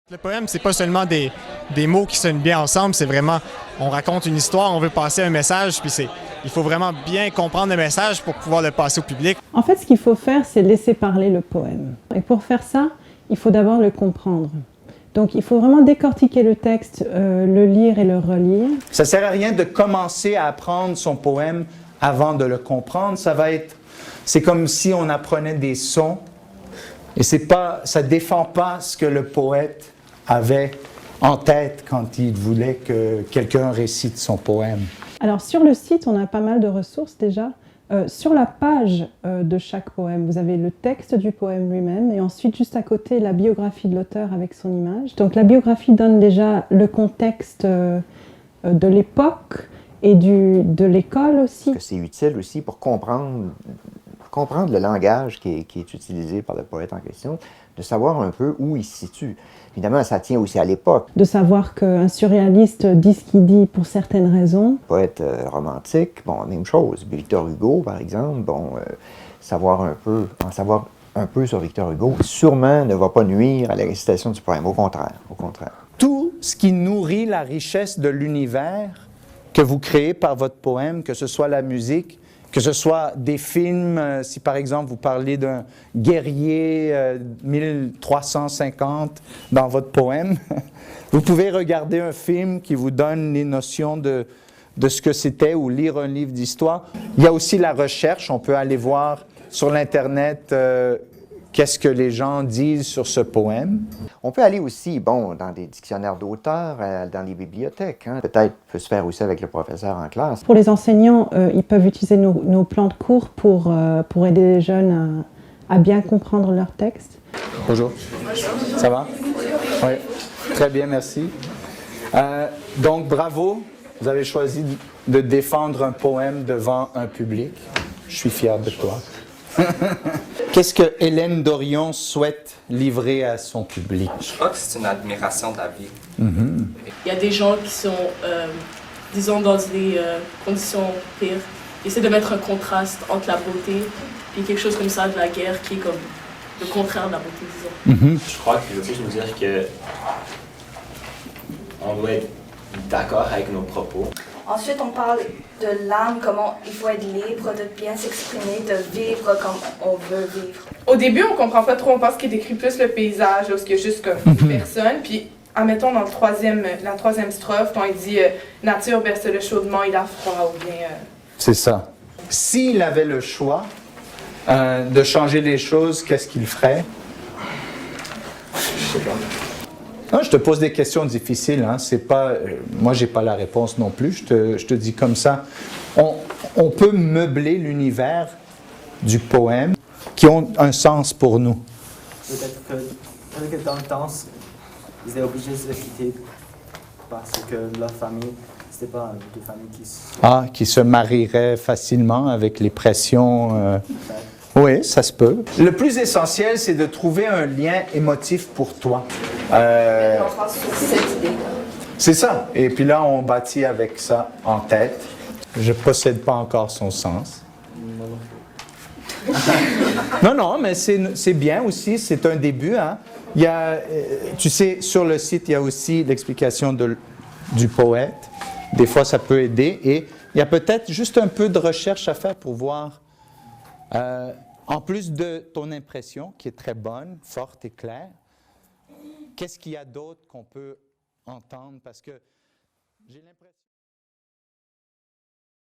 Le poème, c'est pas seulement des mots qui sonnent bien ensemble, c'est vraiment, on raconte une histoire, on veut passer un message, puis il faut vraiment bien comprendre le message pour pouvoir le passer au public. En fait, ce qu'il faut faire, c'est laisser parler le poème. Et pour faire ça, il faut d'abord le comprendre. Donc, il faut vraiment décortiquer le texte, le lire et le relire. Ça ne sert à rien de commencer à apprendre son poème avant de le comprendre. C'est comme si on apprenait des sons et ça ne défend pas ce que le poète avait en tête quand il voulait que quelqu'un récite son poème. Alors, sur le site, on a pas mal de ressources déjà. Sur la page de chaque poème, vous avez le texte du poème lui-même et ensuite, juste à côté, la biographie de l'auteur avec son image. Donc, la biographie donne déjà le contexte de l'époque et de l'école aussi. C'est utile aussi pour comprendre le langage qui est utilisé par le poète en question, de savoir un peu où il se situe. Évidemment, ça tient aussi à l'époque. De savoir qu'un surréaliste dit ce qu'il dit pour certaines raisons. Poète romantique, bon, même chose. Victor Hugo, par exemple, bon, en savoir un peu sur Victor Hugo, sûrement ne va pas nuire à la récitation du poème, au contraire, au contraire. Tout ce qui nourrit la richesse de l'univers que vous créez par votre poème, que ce soit la musique, que ce soit des films, si par exemple vous parlez d'un guerrier 1350 dans votre poème, vous pouvez regarder un film qui vous donne les notions de ce que c'était ou lire un livre d'histoire. Il y a aussi la recherche, on peut aller voir sur l'Internet qu'est-ce que les gens disent sur ce poème. On peut aller aussi, bon, dans des dictionnaires d'auteurs, dans les bibliothèques. Hein. Peut-être peut se faire aussi avec le professeur en classe. Pour les enseignants, ils peuvent utiliser nos plans de cours pour aider les jeunes à bien comprendre leur texte. Bonjour. Ça va? Oui. Très bien, merci. Donc, bravo. Vous avez choisi de défendre un poème devant un public. Je suis fier de toi. Qu'est-ce que Hélène Dorion souhaite livrer à son public? Je crois que c'est une admiration de la vie. Il y a des gens qui sont, disons, dans des conditions pires. Ils essaient de mettre un contraste entre la beauté et quelque chose comme ça de la guerre qui est comme le contraire de la beauté, disons. Je crois qu'il veut plus nous dire que on doit être d'accord avec nos propos. Ensuite, on parle de l'âme, comment il faut être libre de bien s'exprimer, de vivre comme on veut vivre. Au début, on comprend pas trop, on pense qu'il décrit plus le paysage, parce qu'il y a juste comme une personne. Puis, admettons, dans la troisième strophe, quand il dit « Nature berce le chaudement, il a froid » ou bien... C'est ça. S'il avait le choix de changer les choses, qu'est-ce qu'il ferait? Je sais pas. Non, je te pose des questions difficiles. Hein. C'est pas, moi, j'ai pas la réponse non plus. Je te dis comme ça. On peut meubler l'univers du poème qui ont un sens pour nous. Peut-être que dans le temps, ils étaient obligés de se quitter parce que leur famille, c'était pas une famille qui se marierait facilement avec les pressions. Oui, ça se peut. Le plus essentiel, c'est de trouver un lien émotif pour toi. C'est ça. Et puis là, on bâtit avec ça en tête. Je ne possède pas encore son sens. Non, mais c'est bien aussi, c'est un début. Hein. Il y a, tu sais, sur le site, il y a aussi l'explication du poète. Des fois, ça peut aider. Et il y a peut-être juste un peu de recherche à faire pour voir... en plus de ton impression, qui est très bonne, forte et claire, qu'est-ce qu'il y a d'autre qu'on peut entendre? Parce que j'ai l'impression...